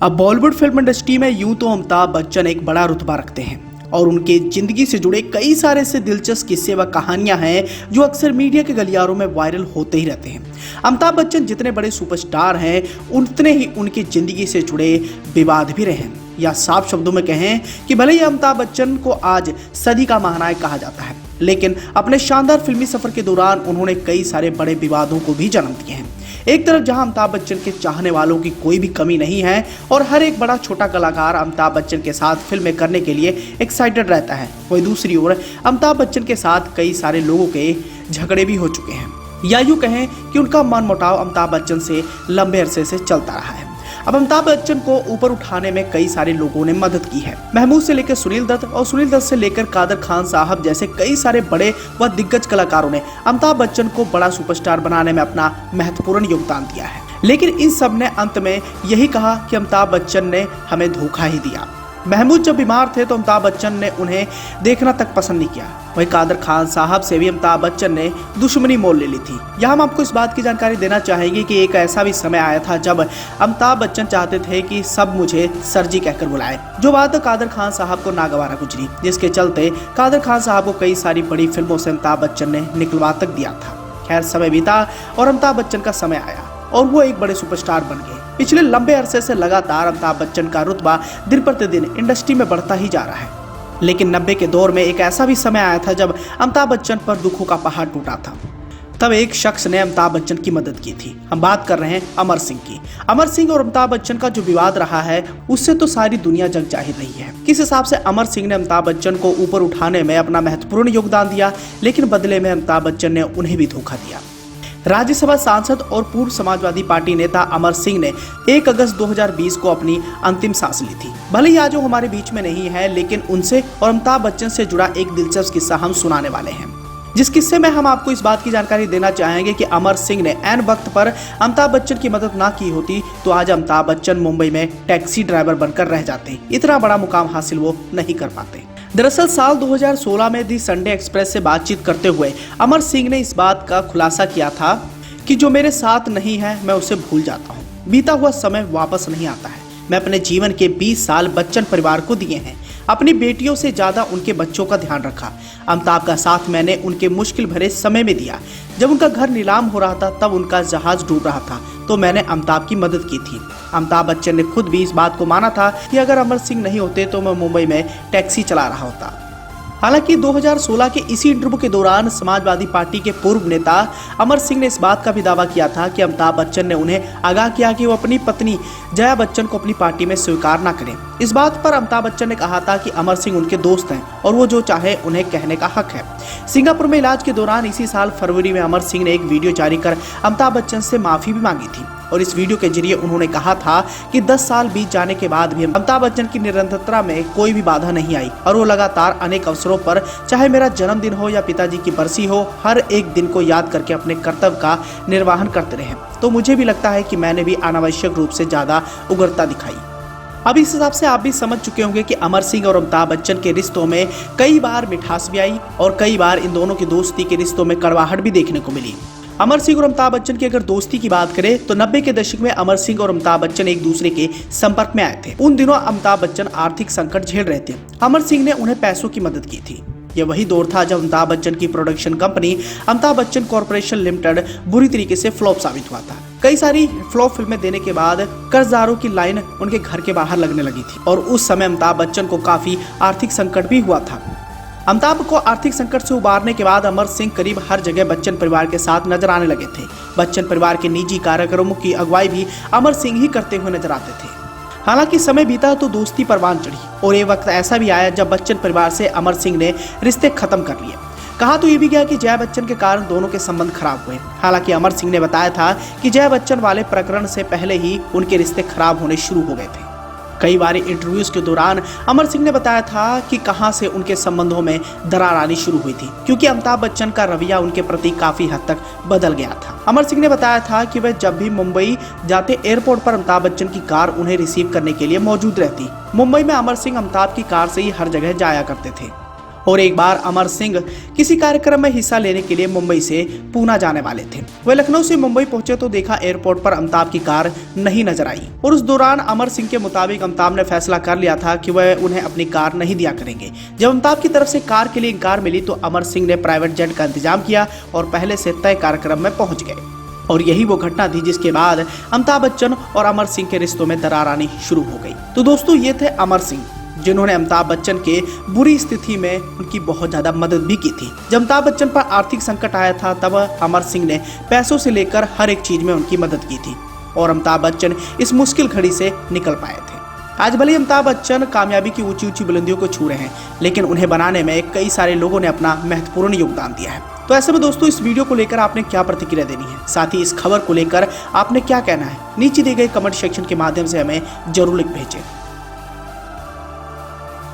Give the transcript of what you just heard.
अब Bollywood film industry में यूं तो अमिताभ बच्चन एक बड़ा रुतबा रखते हैं और उनके जिंदगी से जुड़े कई सारे ऐसे दिलचस्प किस्से व कहानियां हैं जो अक्सर मीडिया के गलियारों में वायरल होते ही रहते हैं। अमिताभ बच्चन जितने बड़े सुपरस्टार हैं उतने ही उनकी जिंदगी से जुड़े विवाद भी रहे हैं, या साफ शब्दों में कहें कि भले ही अमिताभ बच्चन को आज सदी का महानायक कहा जाता है, लेकिन अपने शानदार फिल्मी सफर के दौरान उन्होंने कई सारे बड़े विवादों को भी जन्म दिए हैं। एक तरफ जहां अमिताभ बच्चन के चाहने वालों की कोई भी कमी नहीं है और हर एक बड़ा छोटा कलाकार अमिताभ बच्चन के साथ फिल्में करने के लिए एक्साइटेड रहता है, वहीं दूसरी ओर अमिताभ बच्चन के साथ कई सारे लोगों के झगड़े भी हो चुके हैं, या यूं कहें कि उनका मनमुटाव अमिताभ बच्चन से लंबे अरसे से चलता रहा है। अब अमिताभ बच्चन को ऊपर उठाने में कई सारे लोगों ने मदद की है। महमूद से लेकर सुनील दत्त और सुनील दत्त से लेकर कादर खान साहब जैसे कई सारे बड़े व दिग्गज कलाकारों ने अमिताभ बच्चन को बड़ा सुपरस्टार बनाने में अपना महत्वपूर्ण योगदान दिया है, लेकिन इन सब ने अंत में यही कहा कि अमिताभ बच्चन ने हमें धोखा ही दिया। महमूद जब बीमार थे तो अमिताभ बच्चन ने उन्हें देखना तक पसंद नहीं किया, वहीं कादर खान साहब से भी अमिताभ बच्चन ने दुश्मनी मोल ले ली थी। यहाँ हम आपको इस बात की जानकारी देना चाहेंगे कि एक ऐसा भी समय आया था जब अमिताभ बच्चन चाहते थे कि सब मुझे सर जी कहकर बुलाए, जो बात कादर खान साहब को नागवारा गुजरी, जिसके चलते कादर खान साहब को कई सारी बड़ी फिल्मों से अमिताभ बच्चन ने निकलवा तक दिया था। खैर समय बीता और अमिताभ बच्चन का समय आया और वो एक बड़े सुपरस्टार बन गए। पिछले लंबे अरसे से लगातार अमिताभ बच्चन का रुतबा दिन प्रतिदिन इंडस्ट्री में बढ़ता ही जा रहा है, लेकिन 90 के दौर में एक ऐसा भी समय आया था जब अमिताभ बच्चन पर दुखों का पहाड़ टूटा था। तब एक शख्स ने अमिताभ बच्चन की मदद की थी। हम बात कर रहे हैं अमर सिंह की। अमर सिंह और अमिताभ बच्चन का जो विवाद रहा है उससे तो सारी दुनिया जग जाहिर रही है। किस हिसाब से अमर सिंह ने अमिताभ बच्चन को ऊपर उठाने में अपना महत्वपूर्ण योगदान दिया, लेकिन बदले में अमिताभ बच्चन ने उन्हें भी धोखा दिया। राज्यसभा सांसद और पूर्व समाजवादी पार्टी नेता अमर सिंह ने 1 अगस्त 2020 को अपनी अंतिम सांस ली थी। भले ही आज वो हमारे बीच में नहीं है, लेकिन उनसे और अमिताभ बच्चन से जुड़ा एक दिलचस्प किस्सा हम सुनाने वाले हैं, जिस किस्से में हम आपको इस बात की जानकारी देना चाहेंगे कि अमर सिंह ने ऐन वक्त पर अमिताभ बच्चन की मदद ना की होती तो आज अमिताभ बच्चन मुंबई में टैक्सी ड्राइवर बनकर रह जाते। इतना बड़ा मुकाम हासिल वो नहीं कर पाते। दरअसल साल 2016 में दी संडे एक्सप्रेस से बातचीत करते हुए अमर सिंह ने इस बात का खुलासा किया था कि जो मेरे साथ नहीं है मैं उसे भूल जाता हूँ, बीता हुआ समय वापस नहीं आता है। मैं अपने जीवन के 20 साल बच्चन परिवार को दिए हैं, अपनी बेटियों से ज्यादा उनके बच्चों का ध्यान रखा। अमिताभ का साथ मैंने उनके मुश्किल भरे समय में दिया। जब उनका घर नीलाम हो रहा था, तब उनका जहाज डूब रहा था, तो मैंने अमिताभ की मदद की थी। अमिताभ बच्चन ने खुद भी इस बात को माना था कि अगर अमर सिंह नहीं होते तो मैं मुंबई में टैक्सी चला रहा होता। हालांकि 2016 के इसी इंटरव्यू के दौरान समाजवादी पार्टी के पूर्व नेता अमर सिंह ने इस बात का भी दावा किया था कि अमिताभ बच्चन ने उन्हें आगाह किया कि वो अपनी पत्नी जया बच्चन को अपनी पार्टी में स्वीकार न करें। इस बात पर अमिताभ बच्चन ने कहा था कि अमर सिंह उनके दोस्त हैं और वो जो चाहे उन्हें कहने का हक है। सिंगापुर में इलाज के दौरान इसी साल फरवरी में अमर सिंह ने एक वीडियो जारी कर अमिताभ बच्चन से माफी भी मांगी थी और इस वीडियो के जरिए उन्होंने कहा था कि 10 साल बीत जाने के बाद भी अमिताभ बच्चन की निरंतरता में कोई भी बाधा नहीं आई और वो लगातार अनेक अवसरों पर, चाहे मेरा जन्मदिन हो या पिताजी की बरसी हो, हर एक दिन को याद करके अपने कर्तव्य का निर्वहन करते रहे। तो मुझे भी लगता है कि मैंने भी अनावश्यक रूप से ज्यादा उग्रता दिखाई। अब इस हिसाब से आप भी समझ चुके होंगे कि अमर सिंह और अमिताभ बच्चन के रिश्तों में कई बार मिठास भी आई और कई बार इन दोनों की दोस्ती के रिश्तों में कड़वाहट भी देखने को मिली। अमर सिंह और अमिताभ बच्चन की अगर दोस्ती की बात करें तो 90 के दशक में अमर सिंह और अमिताभ बच्चन एक दूसरे के संपर्क में आए थे। उन दिनों अमिताभ बच्चन आर्थिक संकट झेल रहे थे। अमर सिंह ने उन्हें पैसों की मदद की थी। यह वही दौर था जब अमिताभ बच्चन की production company Amitabh Bachchan corporation limited बुरी तरीके से फ्लॉप साबित हुआ था। कई सारी फ्लॉप फिल्में देने के बाद कर्जदारों की लाइन उनके घर के बाहर लगने लगी थी और उस समय अमिताभ बच्चन को काफी आर्थिक संकट भी हुआ था। अमिताभ को आर्थिक संकट से उबारने के बाद अमर सिंह करीब हर जगह बच्चन परिवार के साथ नजर आने लगे थे। बच्चन परिवार के निजी कार्यक्रमों की अगुवाई भी अमर सिंह ही करते हुए नजर आते थे। हालांकि समय बीता तो दोस्ती परवान चढ़ी और ये वक्त ऐसा भी आया जब बच्चन परिवार से अमर सिंह ने रिश्ते खत्म कर लिए। कहा तो ये भी गया कि जया बच्चन के कारण दोनों के संबंध खराब हुए। हालांकि अमर सिंह ने बताया था कि जया बच्चन वाले प्रकरण से पहले ही उनके रिश्ते खराब होने शुरू हो गए थे। कई बार इंटरव्यूज के दौरान अमर सिंह ने बताया था कि कहां से उनके संबंधों में दरार आनी शुरू हुई थी, क्योंकि अमिताभ बच्चन का रवैया उनके प्रति काफी हद तक बदल गया था। अमर सिंह ने बताया था कि वह जब भी मुंबई जाते एयरपोर्ट पर अमिताभ बच्चन की कार उन्हें रिसीव करने के लिए मौजूद रहती। मुंबई में अमर सिंह अमिताभ की कार से ही हर जगह जाया करते थे और एक बार अमर सिंह किसी कार्यक्रम में हिस्सा लेने के लिए मुंबई से पूना जाने वाले थे। वह लखनऊ से मुंबई पहुंचे तो देखा एयरपोर्ट पर अमिताभ की कार नहीं नजर आई और उस दौरान अमर सिंह के मुताबिक अमिताभ ने फैसला कर लिया था कि वह उन्हें अपनी कार नहीं दिया करेंगे। जब अमिताभ की तरफ से कार के लिए इनकार मिली तो अमर सिंह ने प्राइवेट जेट का इंतजाम किया और पहले से तय कार्यक्रम में पहुंच गए। और यही वो घटना थी जिसके बाद अमिताभ बच्चन और अमर सिंह के रिश्तों में दरार आनी शुरू हो गई। तो दोस्तों, ये थे अमर सिंह, जिन्होंने अमिताभ बच्चन के बुरी स्थिति में उनकी बहुत ज्यादा मदद भी की थी। जब अमिताभ बच्चन पर आर्थिक संकट आया था तब अमर सिंह ने पैसों से लेकर हर एक चीज में उनकी मदद की थी और अमिताभ बच्चन इस मुश्किल घड़ी से निकल पाए थे। आज भले अमिताभ बच्चन कामयाबी की ऊंची ऊंची बुलंदियों को छू रहे हैं, लेकिन उन्हें बनाने में कई सारे लोगों ने अपना महत्वपूर्ण योगदान दिया है। तो ऐसे में दोस्तों, इस वीडियो को लेकर आपने क्या प्रतिक्रिया देनी है, साथ ही इस खबर को लेकर आपने क्या कहना है, नीचे दिए गए कमेंट सेक्शन के माध्यम से हमें जरूर लिख भेजें।